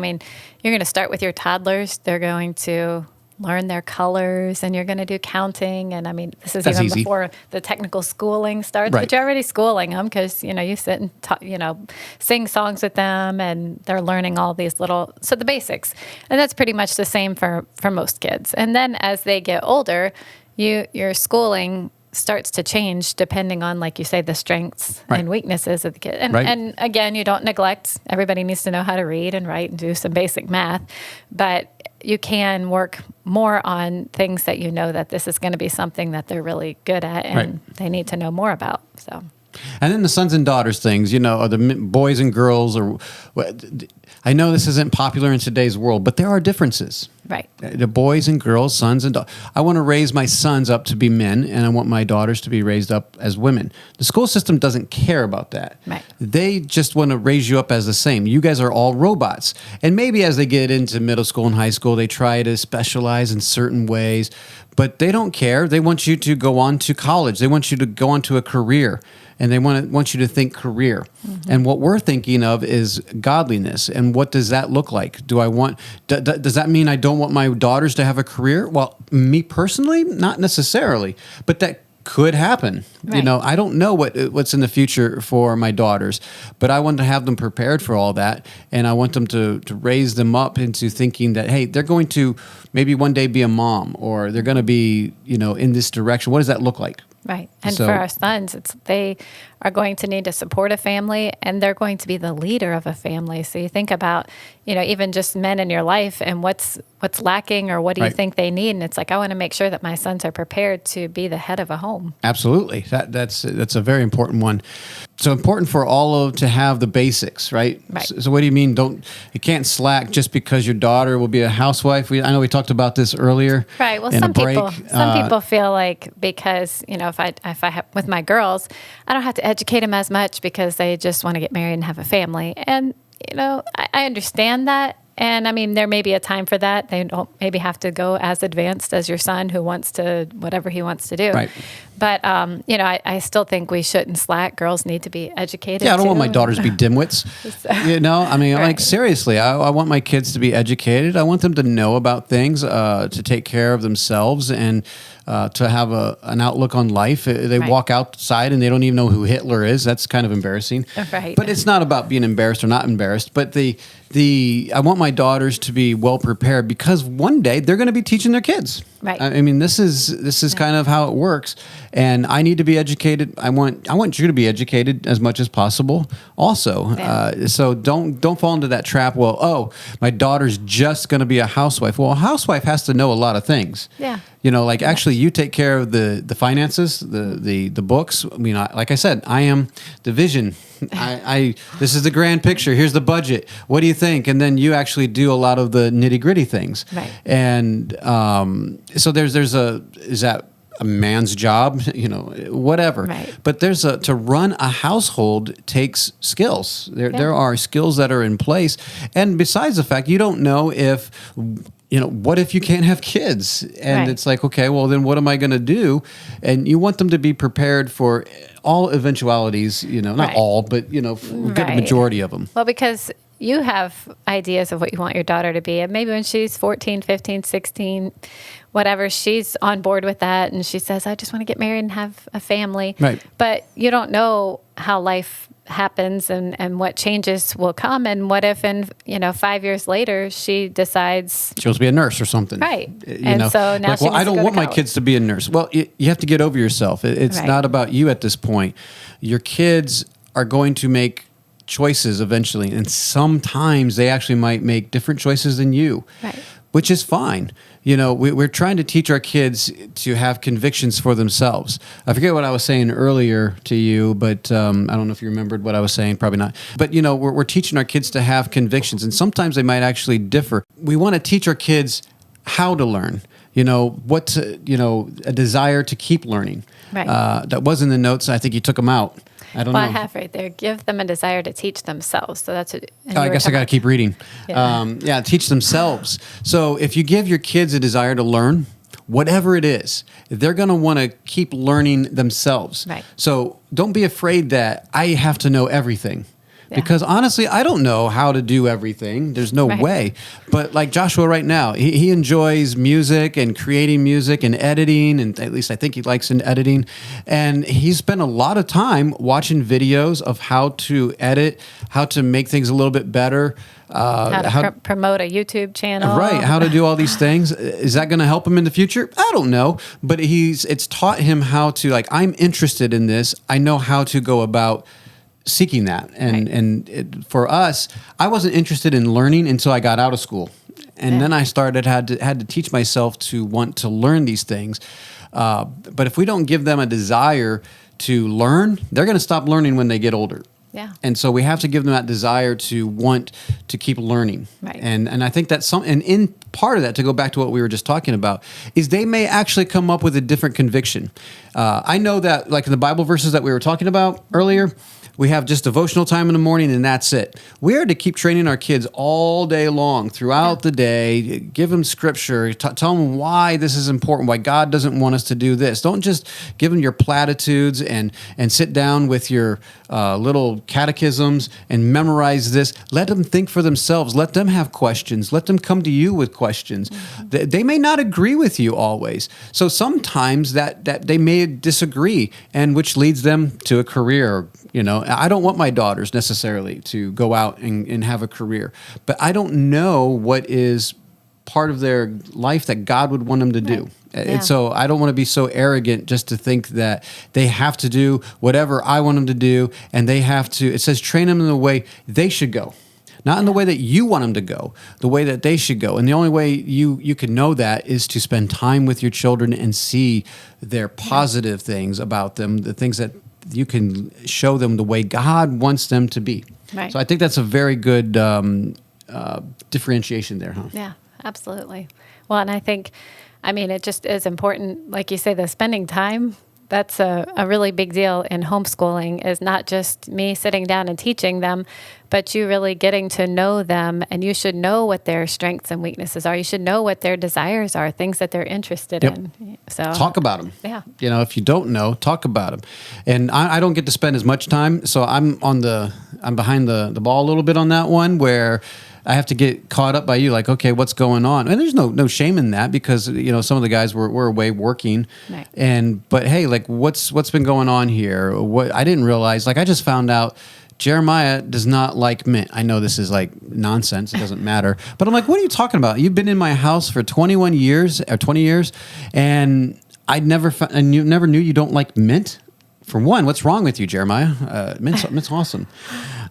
you're going to start with your toddlers. They're going to learn their colors, and you're going to do counting. And this is even easy. Before the technical schooling starts, but you're already schooling them because, you sit and, sing songs with them, and they're learning all these so the basics. And that's pretty much the same for most kids. And then as they get older, your schooling starts to change depending on, like you say, the strengths and weaknesses of the kid. And again, you don't neglect, everybody needs to know how to read and write and do some basic math, but you can work more on things that that this is going to be something that they're really good at and they need to know more about. So, and then the sons and daughters things, are the boys and girls, or I know this isn't popular in today's world, but there are differences. Right. The boys and girls, sons and daughters. I want to raise my sons up to be men, and I want my daughters to be raised up as women. The school system doesn't care about that. Right. They just want to raise you up as the same. You guys are all robots. And maybe as they get into middle school and high school, they try to specialize in certain ways, but they don't care. They want you to go on to college. They want you to go on to a career. And they want you to think career. Mm-hmm. And what we're thinking of is godliness. And what does that look like? Does that mean I don't want my daughters to have a career? Well, me personally, not necessarily. But that could happen. Right. I don't know what's in the future for my daughters. But I want to have them prepared for all that. And I want them to raise them up into thinking that, hey, they're going to maybe one day be a mom. Or they're going to be, in this direction. What does that look like? Right. And So- for our sons, they are going to need to support a family, and they're going to be the leader of a family. So you think about, even just men in your life and what's lacking, or what do you Right. think they need? And it's like, I want to make sure that my sons are prepared to be the head of a home. Absolutely. That's a very important one. So important for to have the basics, right? Right. So what do you mean? You can't slack just because your daughter will be a housewife. I know we talked about this earlier. Right. Well, in a some break. people feel like, because if I have with my girls, I don't have to educate them as much because they just want to get married and have a family. And I understand that. And I mean, there may be a time for that. They don't maybe have to go as advanced as your son, who wants to whatever he wants to do. Right. But I still think we shouldn't slack. Girls need to be educated. Yeah, I don't want too. my daughters to be dimwits. I mean, Right. like seriously, I want my kids to be educated. I want them to know about things, to take care of themselves, and to have an outlook on life. They Right. walk outside and they don't even know who Hitler is. That's kind of embarrassing. Right. But it's not about being embarrassed or not embarrassed. But I want my daughters to be well prepared, because one day they're going to be teaching their kids. Right. I mean, this is kind of how it works, and I need to be educated. I want you to be educated as much as possible, also. Yeah. So don't fall into that trap. Well, my daughter's just going to be a housewife. Well, a housewife has to know a lot of things. Yeah. Like actually, you take care of the finances, the books. I mean, like I said, I am the vision. This is the grand picture. Here's the budget. What do you think? And then you actually do a lot of the nitty gritty things. Right. And so is that a man's job? Whatever. Right. But to run a household takes skills. There are skills that are in place. And besides the fact, you don't know if, what if you can't have kids? And Right. it's like, okay, well then what am I going to do? And you want them to be prepared for all eventualities, not Right. all, but, a good Right. majority of them. Well, because you have ideas of what you want your daughter to be. And maybe when she's 14, 15, 16, whatever, she's on board with that. And she says, I just want to get married and have a family. Right. But you don't know how life happens and what changes will come. And what if in, 5 years later, she decides. She wants to be a nurse or something. Right. And so now she needs I to don't go to want my college. kids to be a nurse. Well, you have to get over yourself. It's Right. not about you at this point. Your kids are going to make choices eventually, and sometimes they actually might make different choices than you, Right. which is fine. We're trying to teach our kids to have convictions for themselves. I forget what I was saying earlier to you, but I don't know if you remembered what I was saying. Probably not. But, we're teaching our kids to have convictions, and sometimes they might actually differ. We want to teach our kids how to learn, a desire to keep learning. Right. That was in the notes. I think you took them out. I don't Well, know. I have right there. Give them a desire to teach themselves. So that's what. and Oh, you I were guess I got to talking- keep reading. Yeah. Teach themselves. So if you give your kids a desire to learn, whatever it is, they're going to want to keep learning themselves. Right. So don't be afraid that I have to know everything. Yeah. Because honestly, I don't know how to do everything. There's no Right. way. But like Joshua right now, he enjoys music and creating music and editing, and at least I think he likes in editing. And he spent a lot of time watching videos of how to edit, how to make things a little bit better. How to promote a YouTube channel. Right, how to do all these things. Is that going to help him in the future? I don't know, but it's taught him how to, like, I'm interested in this. I know how to go about seeking that. For us, I wasn't interested in learning until I got out of school. And then I had to teach myself to want to learn these things. But if we don't give them a desire to learn, they're going to stop learning when they get older. Yeah. And so we have to give them that desire to want to keep learning. Right. And I think that's and in part of that, to go back to what we were just talking about, is they may actually come up with a different conviction. I know that, like in the Bible verses that we were talking about earlier, we have just devotional time in the morning and that's it. We are to keep training our kids all day long, throughout the day, give them scripture, tell them why this is important, why God doesn't want us to do this. Don't just give them your platitudes and sit down with your little catechisms and memorize this. Let them think for themselves. Let them have questions. Let them come to you with questions. Mm-hmm. They may not agree with you always. So sometimes that they may disagree, and which leads them to a career. I don't want my daughters necessarily to go out and have a career, but I don't know what is part of their life that God would want them to do. Yeah. And so I don't want to be so arrogant just to think that they have to do whatever I want them to do, and they have to, it says train them in the way they should go. Not in the way that you want them to go, the way that they should go. And the only way you can know that is to spend time with your children and see their positive things about them, the things that you can show them the way God wants them to be. Right. So I think that's a very good differentiation there, huh? Yeah, absolutely. Well, and I think, it just is important, like you say, the spending time. That's a really big deal in homeschooling, is not just me sitting down and teaching them, but you really getting to know them, and you should know what their strengths and weaknesses are. You should know what their desires are, things that they're interested in. So talk about them. Yeah. If you don't know, talk about them. And I don't get to spend as much time, so I'm behind the ball a little bit on that one, where I have to get caught up by you, like, okay, what's going on? And there's no shame in that, because some of the guys were away working, right. But hey, like, what's been going on here? What I didn't realize, like, I just found out Jeremiah does not like mint. I know this is like nonsense; it doesn't matter. But I'm like, what are you talking about? You've been in my house for 20 years, and and you never knew you don't like mint. For one, what's wrong with you, Jeremiah? Mint's awesome.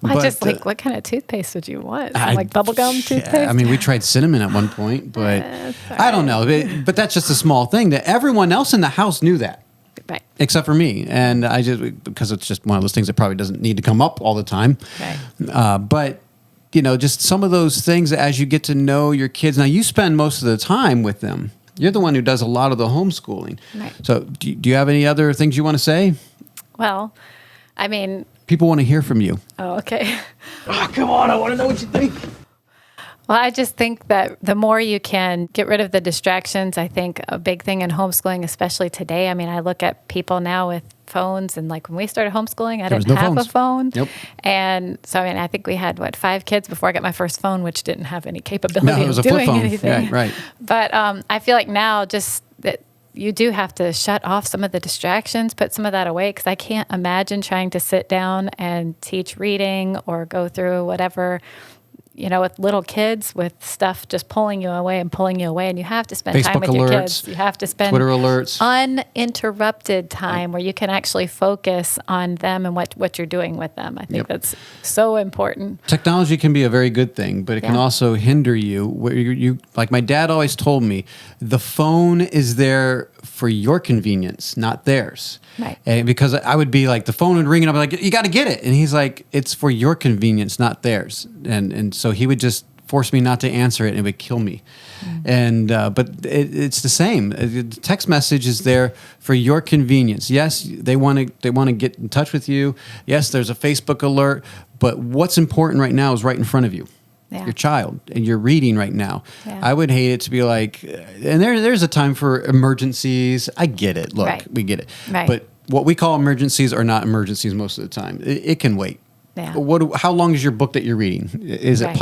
Well, I just what kind of toothpaste would you want? Like bubblegum toothpaste? We tried cinnamon at one point, but I don't know. But that's just a small thing that everyone else in the house knew that. Right. Except for me. And because it's just one of those things that probably doesn't need to come up all the time. Right. But, just some of those things as you get to know your kids. Now, you spend most of the time with them. You're the one who does a lot of the homeschooling. Right. So do you have any other things you want to say? Well, people want to hear from you. Oh, okay. Oh, come on. I want to know what you think. Well, I just think that the more you can get rid of the distractions, I think a big thing in homeschooling, especially today. I look at people now with phones, and like when we started homeschooling, I didn't have a phone. Yep. And so, I think we had, 5 kids before I got my first phone, which didn't have any capability it was of a flip doing phone. anything. Yeah, right. But I feel like now just that you do have to shut off some of the distractions, put some of that away, because I can't imagine trying to sit down and teach reading or go through whatever, with little kids, with stuff just pulling you away, and you have to spend time with your kids. You have to spend Twitter alerts, uninterrupted time where you can actually focus on them and what you're doing with them. I think that's so important. Technology can be a very good thing, but it can also hinder you. Where you like my dad always told me, the phone is there for your convenience, not theirs. Right. And because I would be like, the phone would ring and I'd be like, you got to get it. And he's like, it's for your convenience, not theirs. And so he would just force me not to answer it, and it would kill me. And but it's the same. The text message is there for your convenience. Yes, they want to get in touch with you. Yes, there's a Facebook alert, but what's important right now is right in front of you. Yeah. Your child, and you're reading right now. Yeah. I would hate it to be like, and there's a time for emergencies. I get it. Look, we get it. Right. But what we call emergencies are not emergencies most of the time. It can wait. Yeah. How long is your book that you're reading? Is it,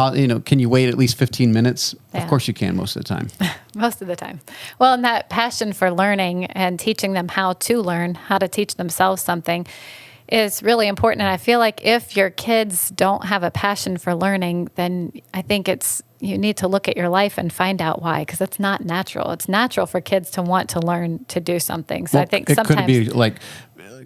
can you wait at least 15 minutes? Yeah. Of course you can most of the time. Most of the time. Well, and that passion for learning and teaching them how to learn, how to teach themselves something, is really important. And I feel like if your kids don't have a passion for learning, then I think you need to look at your life and find out why, because it's not natural. It's natural for kids to want to learn to do something. So I think sometimes it could be like,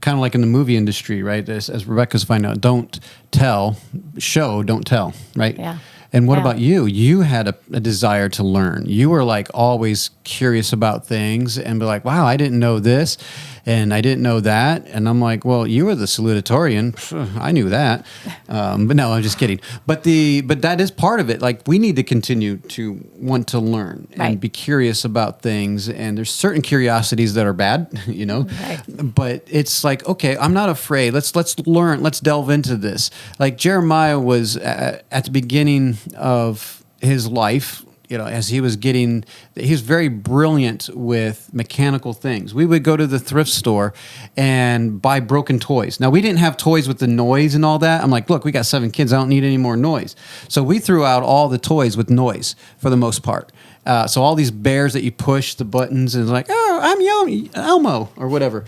kind of like in the movie industry, right? As Rebecca's finding out, don't tell, show, don't tell, right? Yeah. And what about you? You had a desire to learn. You were like always curious about things and be like, wow, I didn't know this and I didn't know that. And I'm like, well, you were the salutatorian. I knew that. But no, I'm just kidding. But that is part of it. Like, we need to continue to want to learn and be curious about things. And there's certain curiosities that are bad, Right. But it's like, okay, I'm not afraid. Let's learn. Let's delve into this. Like Jeremiah was at the beginning of his life, as he was very brilliant with mechanical things. We would go to the thrift store and buy broken toys. Now, we didn't have toys with the noise and all that. I'm like, look, we got 7 kids. I don't need any more noise. So we threw out all the toys with noise for the most part. So all these bears that you push the buttons and like, oh, I'm Elmo or whatever.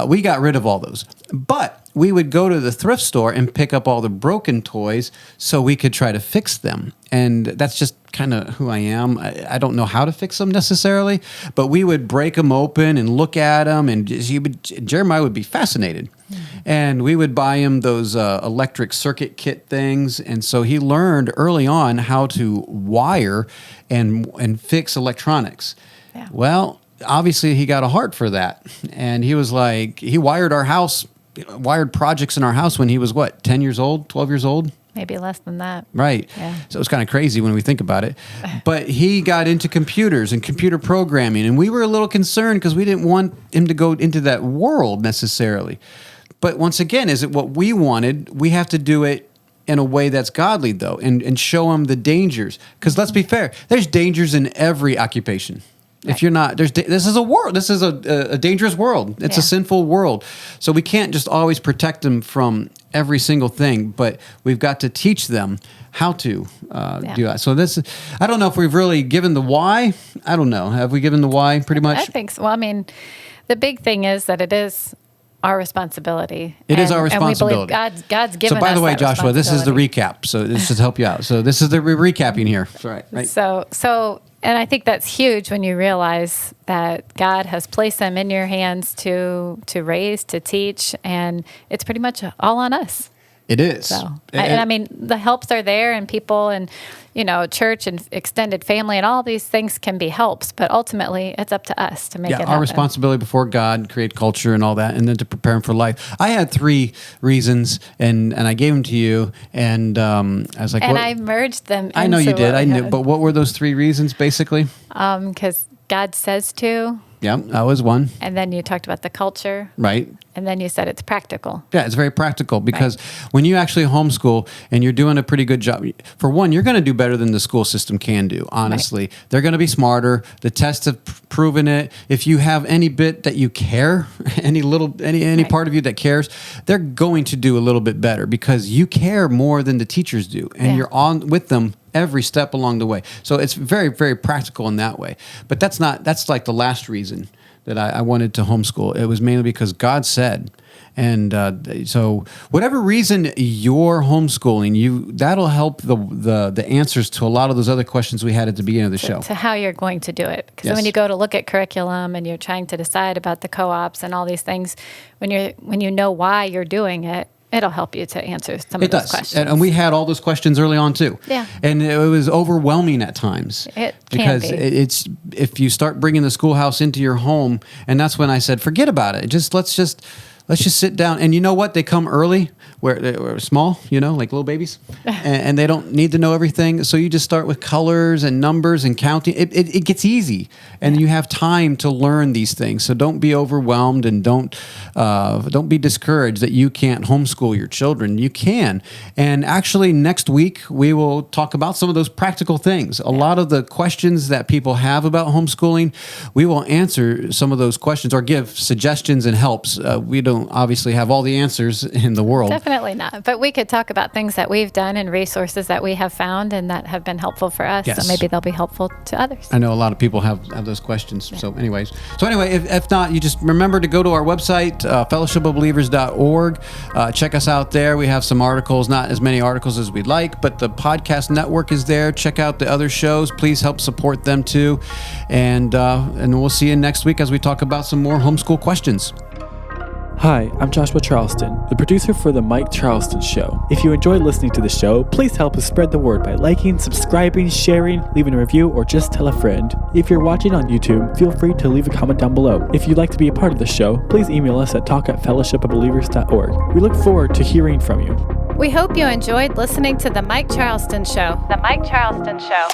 We got rid of all those. But we would go to the thrift store and pick up all the broken toys so we could try to fix them. And that's just kind of who I am. I don't know how to fix them necessarily, but we would break them open and look at them, and Jeremiah would be fascinated. And we would buy him those electric circuit kit things. And so he learned early on how to wire and fix electronics. Yeah. Well, obviously he got a heart for that. And he was like, he wired our house, wired projects in our house when he was 10 years old, 12 years old? Maybe less than that. Right. Yeah. So it's kind of crazy when we think about it. But he got into computers and computer programming, and we were a little concerned because we didn't want him to go into that world necessarily. But once again, is it what we wanted? We have to do it in a way that's godly, though, and show him the dangers. Because let's be fair, there's dangers in every occupation. Right. If you're not, this is a world. This is a dangerous world. It's a sinful world. So we can't just always protect them from every single thing, but we've got to teach them how to do that. So I don't know if we've really given the why. I don't know. Have we given the why pretty much? I think so. Well, I mean, the big thing is that it is our responsibility. It is our responsibility. And we believe God's given us. So by the way, that Joshua, this is the recap. So this should help you out. So this is the recapping here. Right. So, and I think that's huge when you realize that God has placed them in your hands to raise, to teach, and it's pretty much all on us. It is. So, I mean, the helps are there, and people, and church and extended family, and all these things can be helps. But ultimately, it's up to us to make it happen. Our responsibility before God, create culture and all that, and then to prepare them for life. I had 3 reasons, and I gave them to you, and I was like, and I merged them. I know you did. I knew, but what were those 3 reasons, basically? Because God says to. Yeah, that was one. And then you talked about the culture. Right. And then you said it's practical. Yeah, it's very practical because when you actually homeschool and you're doing a pretty good job, for one, you're going to do better than the school system can do, honestly. Right. They're going to be smarter. The tests have proven it. If you have any bit that you care, any part of you that cares, they're going to do a little bit better because you care more than the teachers do. And you're on with them every step along the way. So it's very, very practical in that way. But that's like the last reason that I wanted to homeschool. It was mainly because God said. And so whatever reason you're homeschooling, that'll help the answers to a lot of those other questions we had at the beginning of the show. To how you're going to do it. Because when you go to look at curriculum and you're trying to decide about the co-ops and all these things, when you know why you're doing it, it'll help you to answer some of those questions. And we had all those questions early on too. Yeah. And it was overwhelming at times. It because can be. It's if you start bringing the schoolhouse into your home, and that's when I said, forget about it. Let's just sit down. And you know what? They come early where they're small, like little babies, and they don't need to know everything. So you just start with colors and numbers and counting. It gets easy, and you have time to learn these things. So don't be overwhelmed, and don't be discouraged that you can't homeschool your children. You can. And actually, next week we will talk about some of those practical things. A lot of the questions that people have about homeschooling, we will answer some of those questions or give suggestions and helps. We don't obviously have all the answers in the world. Definitely not. But we could talk about things that we've done and resources that we have found and that have been helpful for us. Yes. So maybe they'll be helpful to others. I know a lot of people have those questions. Yeah. So anyway, if not, you just remember to go to our website, fellowshipofbelievers.org. Check us out there. We have some articles, not as many articles as we'd like, but the podcast network is there. Check out the other shows. Please help support them too. And we'll see you next week as we talk about some more homeschool questions. Hi, I'm Joshua Charleston, the producer for The Mike Charleston Show. If you enjoy listening to the show, please help us spread the word by liking, subscribing, sharing, leaving a review, or just tell a friend. If you're watching on YouTube, feel free to leave a comment down below. If you'd like to be a part of the show, please email us at talk@fellowshipofbelievers.org. We look forward to hearing from you. We hope you enjoyed listening to The Mike Charleston Show. The Mike Charleston Show.